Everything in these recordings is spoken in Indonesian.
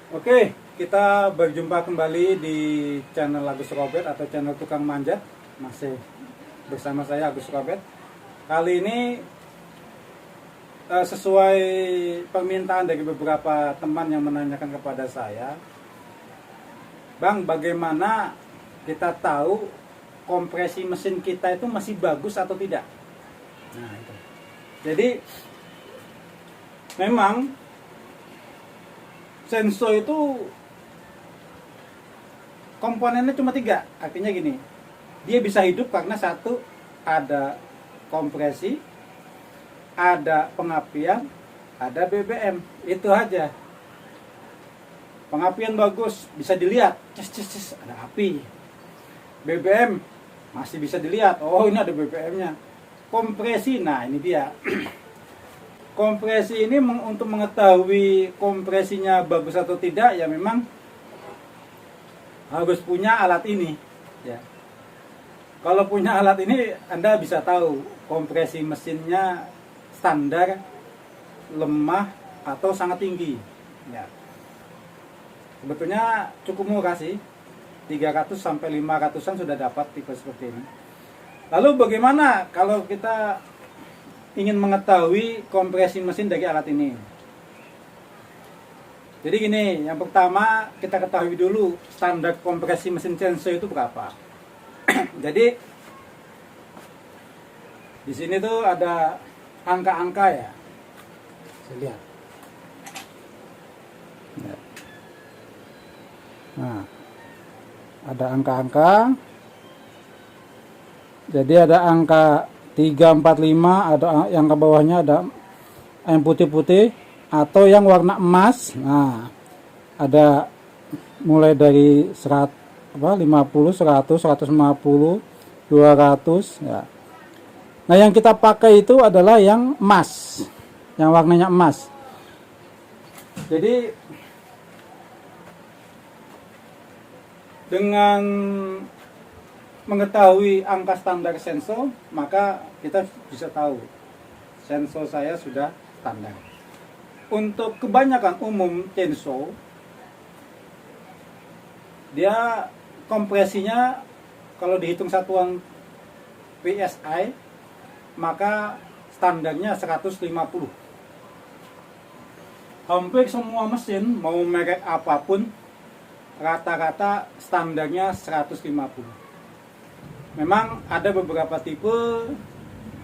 Oke, kita berjumpa kembali di channel Agus Robert atau channel Tukang Manjat. Masih bersama saya Agus Robert. Kali ini sesuai permintaan dari beberapa teman yang menanyakan kepada saya, Bang, bagaimana kita tahu kompresi mesin kita itu masih bagus atau tidak? Nah, itu. Jadi memang Senso itu komponennya cuma 3. Artinya gini, dia bisa hidup karena satu, ada kompresi, ada pengapian, ada BBM. Itu aja. Pengapian bagus, bisa dilihat, ces, ada api. BBM masih bisa dilihat, oh ini ada BBM-nya. Kompresi, nah ini dia. Kompresi ini untuk mengetahui kompresinya bagus atau tidak, ya memang harus punya alat ini, ya. Kalau punya alat ini, Anda bisa tahu kompresi mesinnya standar, lemah, atau sangat tinggi, ya. Sebetulnya cukup murah sih, 300 sampai 500-an sudah dapat tipe seperti ini. Lalu bagaimana kalau kita ingin mengetahui kompresi mesin dari alat ini? Jadi gini, yang pertama kita ketahui dulu standar kompresi mesin Senso itu berapa. Jadi di sini tuh ada angka-angka ya. Saya lihat. Nah, ada angka-angka. Jadi ada angka 345, ada yang ke bawahnya ada yang putih-putih atau yang warna emas. Nah, ada mulai dari 50, 100, 150, 200 ya. Nah, yang kita pakai itu adalah yang emas, yang warnanya emas. Jadi dengan mengetahui angka standar Senso, maka kita bisa tahu Senso saya sudah standar. Untuk kebanyakan umum Senso, dia kompresinya kalau dihitung satuan PSI, maka standarnya 150. Hampir semua mesin, mau merek apapun, rata-rata standarnya 150. Memang ada beberapa tipe,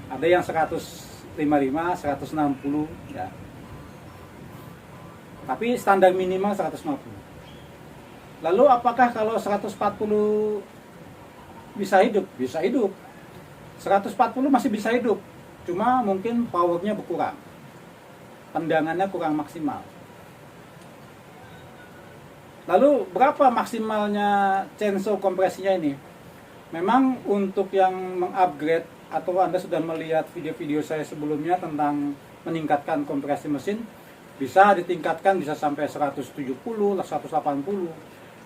ada yang 155, 160 ya. Tapi standar minimal 150. Lalu apakah kalau 140 bisa hidup? Bisa hidup. 140 masih bisa hidup. Cuma mungkin powernya berkurang. Tendangannya kurang maksimal. Lalu berapa maksimalnya Senso kompresinya ini? Memang untuk yang mengupgrade atau Anda sudah melihat video-video saya sebelumnya tentang meningkatkan kompresi mesin, bisa ditingkatkan, bisa sampai 170, 180.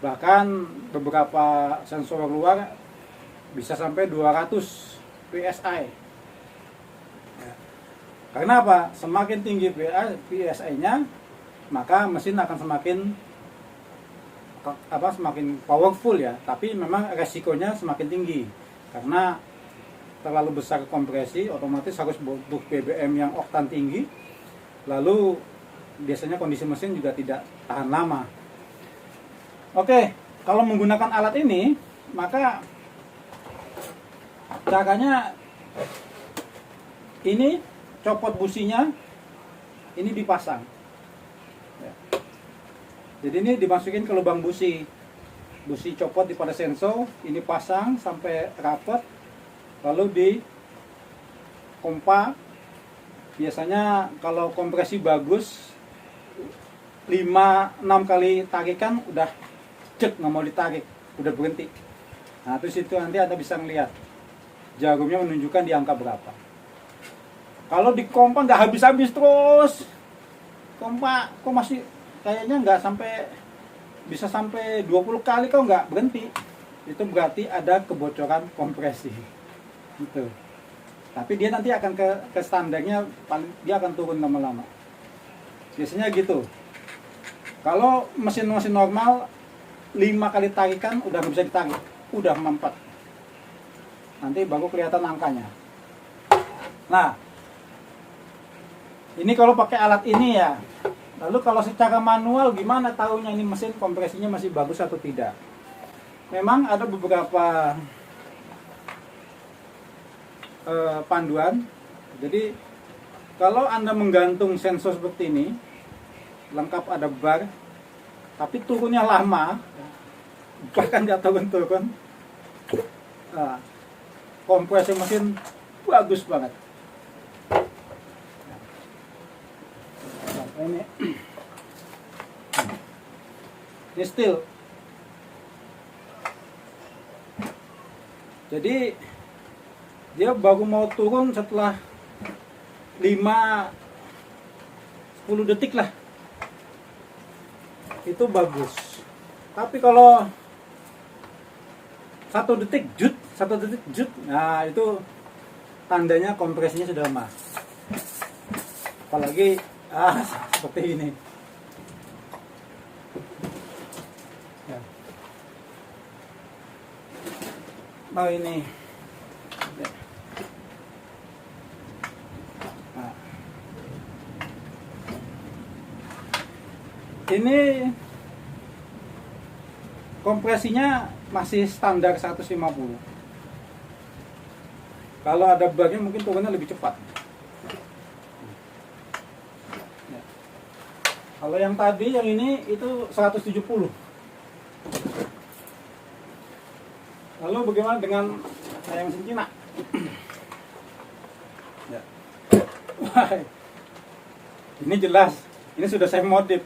Bahkan beberapa sensor luar bisa sampai 200 PSI. Ya. Karena apa? Semakin tinggi PSI-nya, maka mesin akan semakin powerful ya, tapi memang resikonya semakin tinggi karena terlalu besar kompresi, otomatis harus butuh BBM yang oktan tinggi, lalu biasanya kondisi mesin juga tidak tahan lama. Oke, kalau menggunakan alat ini, maka caranya ini, copot businya ini dipasang. Jadi ini dimasukin ke lubang busi copot di pada Senso, ini pasang sampai rapat, lalu di pompa. Biasanya kalau kompresi bagus 5-6 kali tarikan udah cek, nggak mau ditarik, udah berhenti. Nah terus itu nanti Anda bisa melihat jarumnya menunjukkan di angka berapa. Kalau di kompa nggak habis-habis terus, kompa kok masih kayaknya nggak bisa sampai 20 kali kok nggak berhenti, itu berarti ada kebocoran kompresi gitu. Tapi dia nanti akan ke standarnya, dia akan turun lama-lama biasanya gitu. Kalau mesin-mesin normal 5 kali tarikan udah nggak bisa ditarik, udah mampet. Nanti baru kelihatan angkanya. Nah, ini kalau pakai alat ini ya. Lalu kalau secara manual gimana tahunya ini mesin kompresinya masih bagus atau tidak? Memang ada beberapa panduan. Jadi kalau Anda menggantung sensor seperti ini, lengkap ada bar, tapi turunnya lama, bahkan nggak turun-turun, nah, kompresi mesin bagus banget. Nah, ini steel. Jadi dia baru mau turun setelah 5-10 detik lah. Itu bagus. Tapi kalau 1 detik jut, nah itu tandanya kompresinya sudah lemah. Apalagi seperti ini. Ya. Nah ini. Nah. Ini kompresinya masih standar 150. Kalau ada barnya mungkin turunnya lebih cepat. Ya. Kalau yang tadi, yang ini itu 170. Lalu bagaimana dengan yang mesin Cina? Ya. Ini jelas, ini sudah saya modif.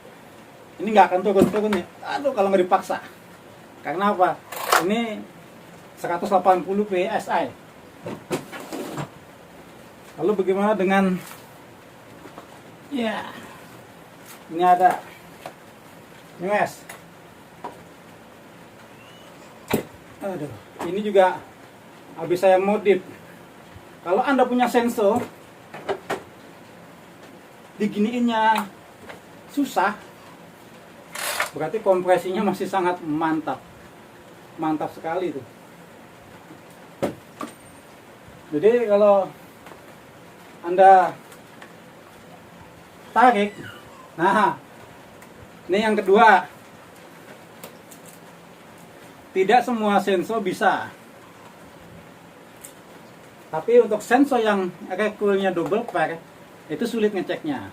Ini nggak akan turun-turun nih. Aduh, kalau nggak dipaksa. Karena apa? Ini 180 PSI. Lalu bagaimana dengan ya? Ini ada US. Aduh, ini juga habis saya modif. Kalau Anda punya sensor, diginiinnya susah, berarti kompresinya masih sangat mantap. Mantap sekali itu. Jadi kalau Anda tarik, nah ini yang kedua, tidak semua sensor bisa. Tapi untuk sensor yang recoilnya double pair, itu sulit ngeceknya.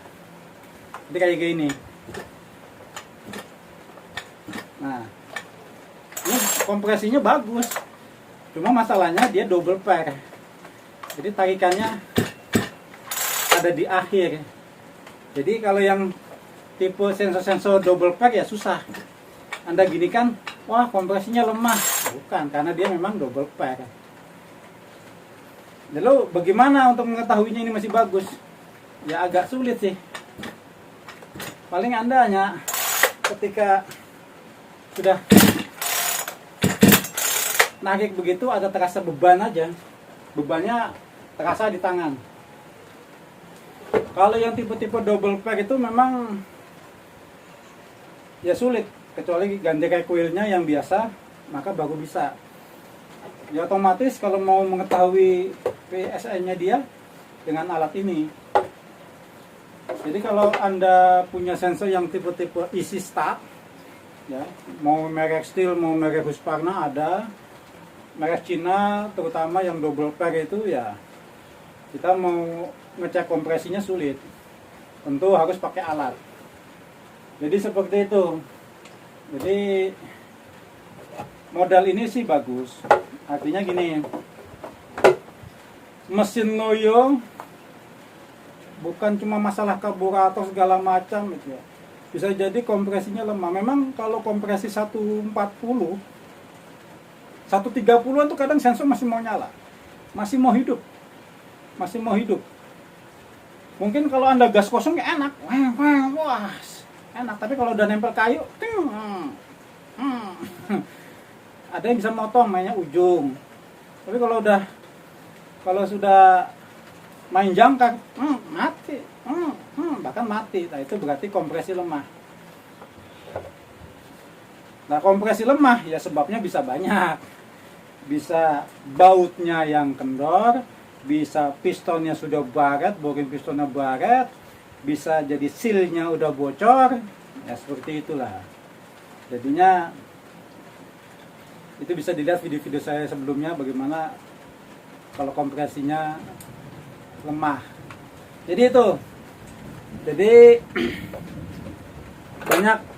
Jadi kayak gini. Nah, ini kompresinya bagus. Cuma masalahnya dia double pair. Jadi tarikannya ada di akhir. Jadi kalau yang tipe sensor-sensor double pair ya susah. Anda gini kan, wah kompresinya lemah. Bukan, karena dia memang double pair. Lalu bagaimana untuk mengetahuinya ini masih bagus? Ya agak sulit sih. Paling Anda hanya ketika sudah narik begitu ada terasa beban aja. Bebannya terasa di tangan. Kalau yang tipe-tipe double pair itu memang ya sulit. Kecuali ganti recoilnya yang biasa, maka baru bisa. Ya otomatis kalau mau mengetahui PSI-nya dia dengan alat ini. Jadi kalau Anda punya sensor yang tipe-tipe easy start, ya, mau merek steel, mau merek Husqvarna ada, merek Cina terutama yang double pair itu ya, kita mau ngecek kompresinya sulit. Tentu harus pakai alat. Jadi seperti itu. Jadi modal ini sih bagus. Artinya gini, mesin Noyo bukan cuma masalah karburator segala macam gitu ya. Bisa jadi kompresinya lemah. Memang kalau kompresi 140, 130 itu kadang sensor masih mau nyala. Masih mau hidup. Masih mau hidup. Mungkin kalau Anda gas kosong ya enak. Wah, enak. Tapi kalau udah nempel kayu, ada yang bisa motong mainnya ujung. Tapi kalau sudah main jangkar, mati, bahkan mati. Nah itu berarti kompresi lemah. Nah, kompresi lemah ya sebabnya bisa banyak. Bisa bautnya yang kendor, bisa pistonnya sudah baret, boring pistonnya baret, bisa jadi sealnya udah bocor, ya seperti itulah. Jadinya itu bisa dilihat video-video saya sebelumnya bagaimana kalau kompresinya lemah. Jadi itu. Jadi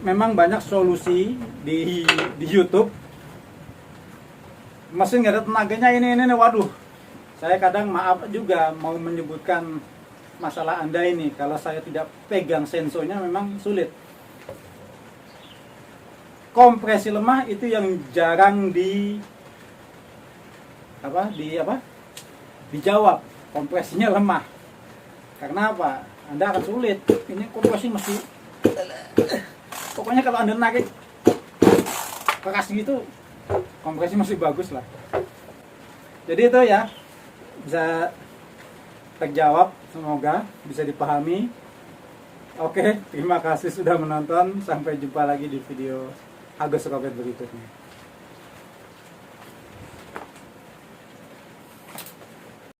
memang banyak solusi di YouTube. Mesin nggak ada tenaganya ini, waduh. Saya kadang maaf juga mau menyebutkan masalah Anda ini. Kalau saya tidak pegang sensornya memang sulit. Kompresi lemah itu yang jarang dijawab. Kompresinya lemah. Karena apa? Anda akan sulit. Ini kompresi masih, pokoknya kalau Anda narik keras gitu, kompresi masih bagus lah. Jadi itu ya, bisa terjawab, semoga bisa dipahami. Oke, terima kasih sudah menonton. Sampai jumpa lagi di video Agus Robert berikutnya.